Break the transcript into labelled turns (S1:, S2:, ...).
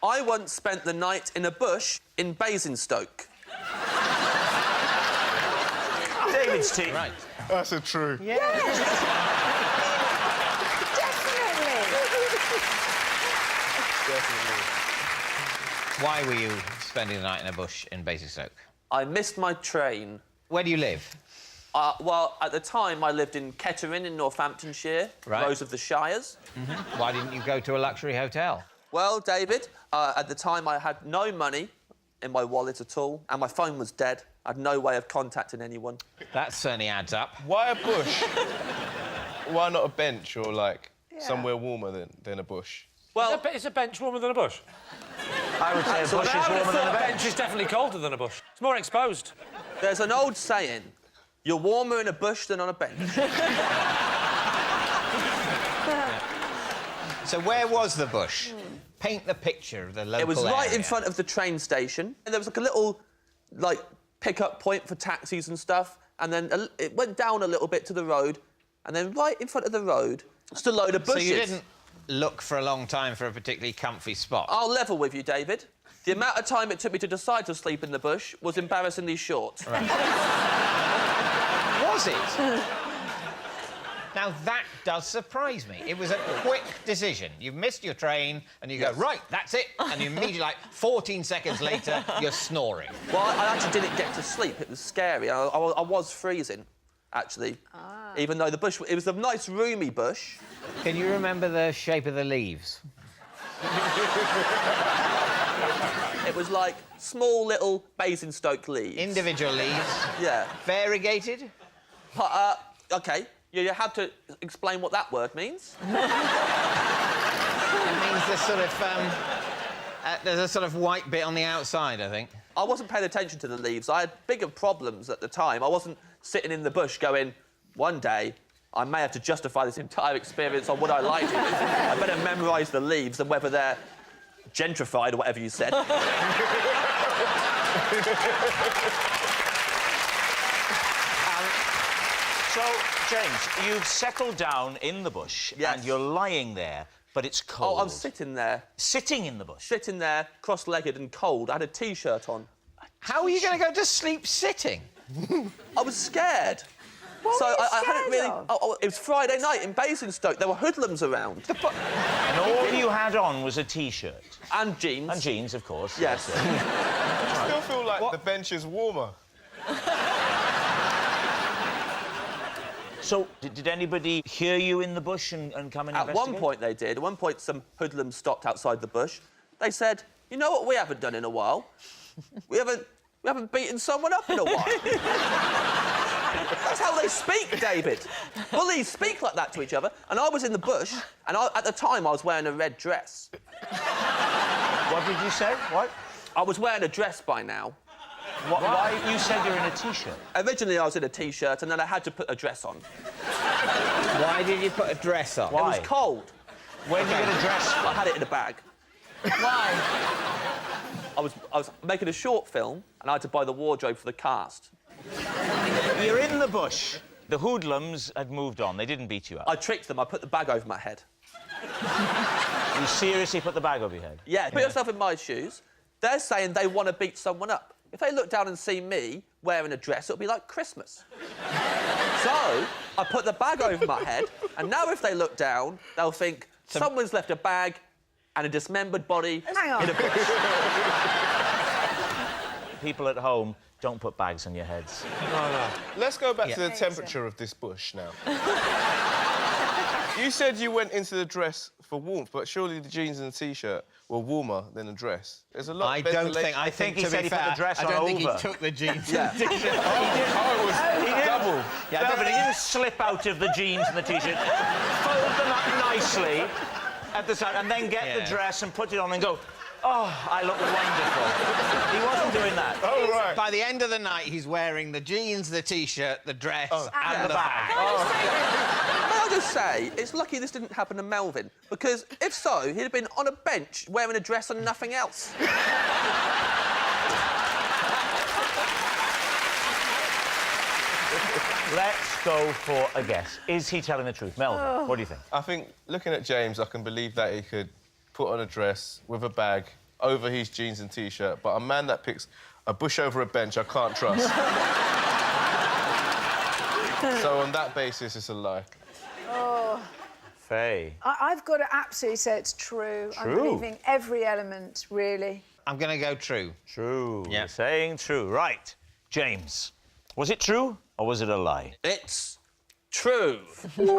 S1: I once spent the night in a bush in Basingstoke.
S2: David's team.
S3: Right.
S4: That's a true.
S3: Yeah.
S4: Definitely.
S3: Why were you spending the night in a bush in Basingstoke?
S1: I missed my train.
S3: Where do you live?
S1: Well, at the time, I lived in Kettering in Northamptonshire,
S3: Right.
S1: Rose of the Shires.
S3: Why didn't you go to a luxury hotel?
S1: Well, David, at the time, I had no money in my wallet at all, and my phone was dead. I had no way of contacting anyone.
S3: That certainly adds up.
S4: Why a bush? Why not a bench or, like, somewhere warmer than a bush?
S1: Well,
S5: Is a bench warmer than a bush?
S2: I would say a bush is
S5: I would
S2: warmer
S5: have
S2: than
S5: thought
S2: a
S5: a
S2: bench.
S5: bench is definitely colder than a bush. It's more exposed.
S1: there's an old saying, you're warmer in a bush than on a bench.
S3: So where was the bush? Paint the picture of the local
S1: It was right in
S3: area.
S1: front of the train station. And there was like a little, like, pick-up point for taxis and stuff. And then it went down a little bit to the road. And then right in front of the road, just a load of bushes.
S3: So you didn't look for a long time for a particularly comfy spot?
S1: I'll level with you, David. The amount of time it took me to decide to sleep in the bush was embarrassingly short.
S3: Right. Was it? Now, that does surprise me. It was a quick decision. You've missed your train, and you go, right, that's it. And you immediately, like, 14 seconds later, you're snoring.
S1: Well, I actually didn't get to sleep. It was scary. I was freezing, actually. Even though the bush... It was a nice, roomy bush.
S3: Can you remember the shape of the leaves?
S1: It was like small, little Basingstoke leaves.
S3: Individual leaves?
S1: Yeah.
S3: Variegated?
S1: OK. You have to explain what that word means.
S3: It means there's a sort of white bit on the outside, I think.
S1: I wasn't paying attention to the leaves. I had bigger problems at the time. I wasn't sitting in the bush going, one day, I may have to justify this entire experience on what I like it. I better memorise the leaves and whether they're gentrified or whatever you said.
S2: So, James, you've settled down in the bush
S1: Yes.
S2: and you're lying there, but it's cold.
S1: Oh, I'm sitting there.
S2: Sitting in the bush?
S1: Sitting there, cross-legged and cold. I had a T-shirt on.
S3: How are you going to go to sleep sitting?
S1: I was scared.
S6: What were you
S1: I hadn't
S6: scared
S1: really...
S6: of?
S1: it was Friday night in Basingstoke. There were hoodlums around.
S2: And all you had on was a T-shirt.
S1: And jeans.
S2: And jeans, of course.
S1: Yes.
S4: I still feel like the bench is warmer.
S2: So, did anybody hear you in the bush and come and
S1: At
S2: investigate?
S1: one point they did. At one point some hoodlums stopped outside the bush. They said, you know what we haven't done in a while? We haven't beaten someone up in a while. That's how they speak, David. Bullies speak like that to each other. And I was in the bush, and at the time I was wearing a red dress.
S2: What did you say? What?
S1: I was wearing a dress by now.
S2: Why? You said you're in a T-shirt.
S1: Originally I was in a T-shirt, and then I had to put a dress on.
S3: Why did you put a dress on?
S1: It
S2: Why?
S1: was cold.
S2: Where did you get a dress
S1: I
S2: from?
S1: had it in a bag.
S6: Why?
S1: I was making a short film, and I had to buy the wardrobe for the cast.
S2: You're in the bush. The hoodlums had moved on. They didn't beat you up.
S1: I tricked them. I put the bag over my head.
S2: You seriously put the bag over your head?
S1: Yeah, put yourself in my shoes. They're saying they want to beat someone up. If they look down and see me wearing a dress, it'll be like Christmas. So, I put the bag over my head, and now if they look down, they'll think someone's left a bag and a dismembered body
S6: Hang on.
S1: in a bush.
S2: People at home, don't put bags on your heads.
S4: Let's go back to the
S6: Yeah.
S4: temperature of this bush now. You said you went into the dress for warmth, but surely the jeans and the T-shirt were warmer than a dress. There's a lot
S3: I
S4: of
S3: don't
S4: ventilation.
S3: think... I think,
S2: he
S3: to
S2: said
S3: be
S2: he put the
S3: fair,
S2: dress
S3: I
S2: on
S3: don't think
S2: over.
S3: he took the jeans
S1: Yeah.
S3: and the T-shirt.
S4: Oh, it was double.
S2: Yeah, no, but he didn't slip out of the jeans and the T-shirt, fold them up nicely at the side, and then get the dress and put it on and go, oh, I look wonderful. He wasn't doing that.
S4: Oh, right.
S3: By the end of the night, he's wearing the jeans, the T-shirt, the dress, and the bag.
S1: May I just say, it's lucky this didn't happen to Melvin, because if so, he'd have been on a bench wearing a dress and nothing else.
S2: Let's go for a guess. Is he telling the truth? Melvin, what do you think?
S4: I think, looking at James, I can believe that he could put on a dress with a bag over his jeans and T-shirt, but a man that picks a bush over a bench, I can't trust. So on that basis, it's a lie.
S7: Oh.
S2: Faye.
S7: I've got to absolutely say it's true. I'm believing every element, really.
S3: I'm going to go true.
S2: True.
S3: Yeah.
S2: You're saying true. Right. James, was it true or was it a lie?
S1: It's true.
S7: Whoa.